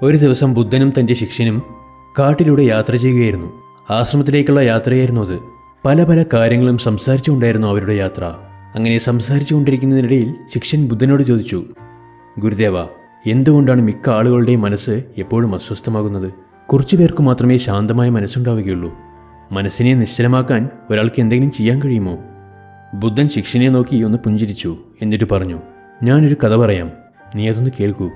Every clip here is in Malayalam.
ഒരു ദിവസം ബുദ്ധനും തൻ്റെ ശിഷ്യനും കാട്ടിലൂടെ യാത്ര ചെയ്യുകയായിരുന്നു. ആശ്രമത്തിലേക്കുള്ള യാത്രയായിരുന്നു അത്. പല പല കാര്യങ്ങളും സംസാരിച്ചുകൊണ്ടായിരുന്നു അവരുടെ യാത്ര. അങ്ങനെ സംസാരിച്ചുകൊണ്ടിരിക്കുന്നതിനിടയിൽ ശിഷ്യൻ ബുദ്ധനോട് ചോദിച്ചു, ഗുരുദേവ, എന്തുകൊണ്ടാണ് മിക്ക ആളുകളുടെയും മനസ്സ് എപ്പോഴും അസ്വസ്ഥമാകുന്നത്? കുറച്ചു പേർക്ക് മാത്രമേ ശാന്തമായ മനസ്സുണ്ടാവുകയുള്ളൂ. മനസ്സിനെ നിശ്ചലമാക്കാൻ ഒരാൾക്ക് എന്തെങ്കിലും ചെയ്യാൻ കഴിയുമോ? ബുദ്ധൻ ശിഷ്യനെ നോക്കി ഒന്ന് പുഞ്ചിരിച്ചു. എന്നിട്ട് പറഞ്ഞു, ഞാനൊരു കഥ പറയാം, നീ അതൊന്ന് കേൾക്കൂ.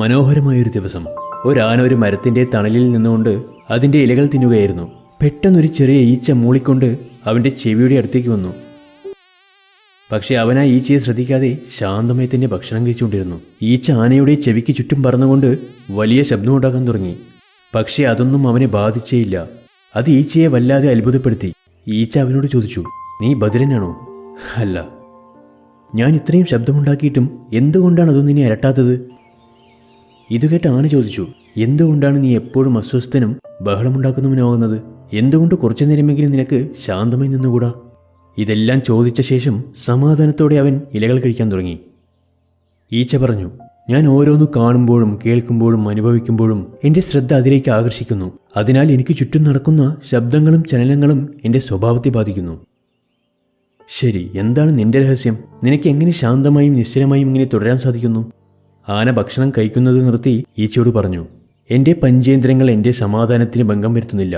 മനോഹരമായൊരു ദിവസം ഒരാന ഒരു മരത്തിൻ്റെ തണലിൽ നിന്നുകൊണ്ട് അതിൻ്റെ ഇലകൾ തിന്നുകയായിരുന്നു. പെട്ടെന്നൊരു ചെറിയ ഈച്ച മൂളിക്കൊണ്ട് അവൻ്റെ ചെവിയുടെ അടുത്തേക്ക് വന്നു. പക്ഷെ അവൻ ആ ഈച്ചയെ ശ്രദ്ധിക്കാതെ ശാന്തമായി തന്നെ ഭക്ഷണം കഴിച്ചുകൊണ്ടിരുന്നു. ഈച്ച ആനയുടെ ചെവിക്ക് ചുറ്റും പറന്നുകൊണ്ട് വലിയ ശബ്ദമുണ്ടാക്കാൻ തുടങ്ങി. പക്ഷെ അതൊന്നും അവനെ ബാധിച്ചേയില്ല. അത് ഈച്ചയെ വല്ലാതെ അത്ഭുതപ്പെടുത്തി. ഈച്ച അവനോട് ചോദിച്ചു, നീ ബധിരനാണോ? അല്ല. ഞാൻ ഇത്രയും ശബ്ദമുണ്ടാക്കിയിട്ടും എന്തുകൊണ്ടാണ് അതൊന്നും നിന്നെ അലട്ടാത്തത്? ഇതുകേട്ട് ആന ചോദിച്ചു, എന്തുകൊണ്ടാണ് നീ എപ്പോഴും അസ്വസ്ഥനും ബഹളമുണ്ടാക്കുന്നവനാവുന്നത്? എന്തുകൊണ്ട് കുറച്ചു നേരമെങ്കിലും നിനക്ക് ശാന്തമായി നിന്നുകൂടാ? ഇതെല്ലാം ചോദിച്ച ശേഷം സമാധാനത്തോടെ അവൻ ഇലകൾ കഴിക്കാൻ തുടങ്ങി. ഈച്ച പറഞ്ഞു, ഞാൻ ഓരോന്ന് കാണുമ്പോഴും കേൾക്കുമ്പോഴും അനുഭവിക്കുമ്പോഴും എൻ്റെ ശ്രദ്ധ അതിലേക്ക് ആകർഷിക്കുന്നു. അതിനാൽ എനിക്ക് ചുറ്റും നടക്കുന്ന ശബ്ദങ്ങളും ചലനങ്ങളും എൻ്റെ സ്വഭാവത്തെ ബാധിക്കുന്നു. ശരി, എന്താണ് നിന്റെ രഹസ്യം? നിനക്ക് എങ്ങനെ ശാന്തമായും നിശ്ചലമായും ഇങ്ങനെ തുടരാൻ സാധിക്കുന്നു? ആന ഭക്ഷണം കഴിക്കുന്നത് നിർത്തി ഈച്ചയോട് പറഞ്ഞു, എൻ്റെ പഞ്ചേന്ദ്രങ്ങൾ എൻ്റെ സമാധാനത്തിന് ഭംഗം വരുത്തുന്നില്ല.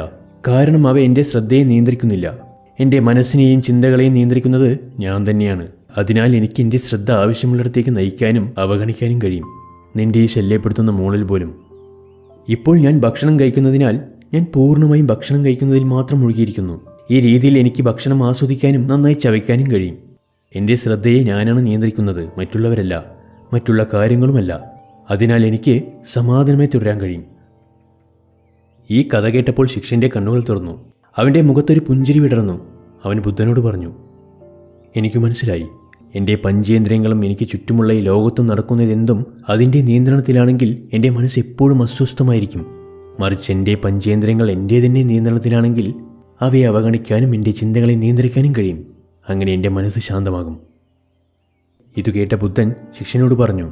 കാരണം അവ എൻ്റെ ശ്രദ്ധയെ നിയന്ത്രിക്കുന്നില്ല. എൻ്റെ മനസ്സിനെയും ചിന്തകളെയും നിയന്ത്രിക്കുന്നത് ഞാൻ തന്നെയാണ്. അതിനാൽ എനിക്ക് എൻ്റെ ശ്രദ്ധ ആവശ്യമുള്ളിടത്തേക്ക് നയിക്കാനും അവഗണിക്കാനും കഴിയും, നിന്റെ ഈ ശല്യപ്പെടുത്തുന്ന മൂളൽ പോലും. ഇപ്പോൾ ഞാൻ ഭക്ഷണം കഴിക്കുന്നതിനാൽ ഞാൻ പൂർണ്ണമായും ഭക്ഷണം കഴിക്കുന്നതിൽ മാത്രം മുഴുകിയിരിക്കുന്നു. ഈ രീതിയിൽ എനിക്ക് ഭക്ഷണം ആസ്വദിക്കാനും നന്നായി ചവയ്ക്കാനും കഴിയും. എൻ്റെ ശ്രദ്ധയെ ഞാനാണ് നിയന്ത്രിക്കുന്നത്, മറ്റുള്ളവരല്ല, മറ്റുള്ള കാര്യങ്ങളുമല്ല. അതിനാൽ എനിക്ക് സമാധാനമായി തുടരാൻ കഴിയും. ഈ കഥ കേട്ടപ്പോൾ ശിഷ്യൻ്റെ കണ്ണുകൾ തുറന്നു. അവൻ്റെ മുഖത്തൊരു പുഞ്ചിരി വിടർന്നു. അവൻ ബുദ്ധനോട് പറഞ്ഞു, എനിക്ക് മനസ്സിലായി. എൻ്റെ പഞ്ചേന്ദ്രിയങ്ങളും എനിക്ക് ചുറ്റുമുള്ള ഈ ലോകത്തും നടക്കുന്നതെന്തും അതിൻ്റെ നിയന്ത്രണത്തിലാണെങ്കിൽ എൻ്റെ മനസ്സ് എപ്പോഴും അസ്വസ്ഥമായിരിക്കും. മറിച്ച് എൻ്റെ പഞ്ചേന്ദ്രിയങ്ങൾ എൻ്റെ തന്നെ നിയന്ത്രണത്തിലാണെങ്കിൽ അവയെ അവഗണിക്കാനും എൻ്റെ ചിന്തകളെ നിയന്ത്രിക്കാനും കഴിയും. അങ്ങനെ എൻ്റെ മനസ്സ് ശാന്തമാകും. ഇതു കേട്ട ബുദ്ധൻ ശിഷ്യനോട് പറഞ്ഞു,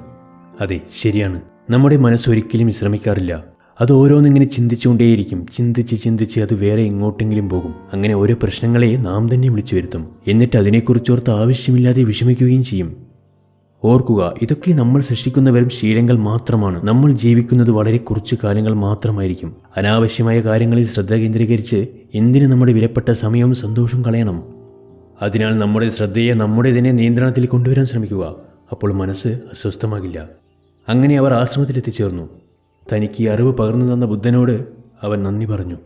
അതെ, ശരിയാണ്. നമ്മുടെ മനസ്സ് ഒരിക്കലും വിശ്രമിക്കാറില്ല. അത് ഓരോന്നിങ്ങനെ ചിന്തിച്ചുകൊണ്ടേയിരിക്കും. ചിന്തിച്ച് അത് വേറെ എങ്ങോട്ടെങ്കിലും പോകും. അങ്ങനെ ഓരോ പ്രശ്നങ്ങളെ നാം തന്നെ വിളിച്ചു വരുത്തും. എന്നിട്ട് അതിനെക്കുറിച്ചോർത്ത് ആവശ്യമില്ലാതെ വിഷമിക്കുകയും ചെയ്യും. ഓർക്കുക, ഇതൊക്കെ നമ്മൾ സൃഷ്ടിക്കുന്ന വെറും ശീലങ്ങൾ മാത്രമാണ്. നമ്മൾ ജീവിക്കുന്നത് വളരെ കുറച്ചു കാലങ്ങൾ മാത്രമായിരിക്കും. അനാവശ്യമായ കാര്യങ്ങളിൽ ശ്രദ്ധ കേന്ദ്രീകരിച്ച് എന്തിന് നമ്മുടെ വിലപ്പെട്ട സമയവും സന്തോഷവും കളയണം? അതിനാൽ നമ്മുടെ ശ്രദ്ധയെ നമ്മുടെ തന്നെ നിയന്ത്രണത്തിൽ കൊണ്ടുവരാൻ ശ്രമിക്കുക. അപ്പോൾ മനസ്സ് അസ്വസ്ഥമാകില്ല. അങ്ങനെ അവർ ആശ്രമത്തിലെത്തിച്ചേർന്നു. തനിക്ക് ഈ അറിവ് പകർന്നു തന്ന ബുദ്ധനോട് അവൻ നന്ദി പറഞ്ഞു.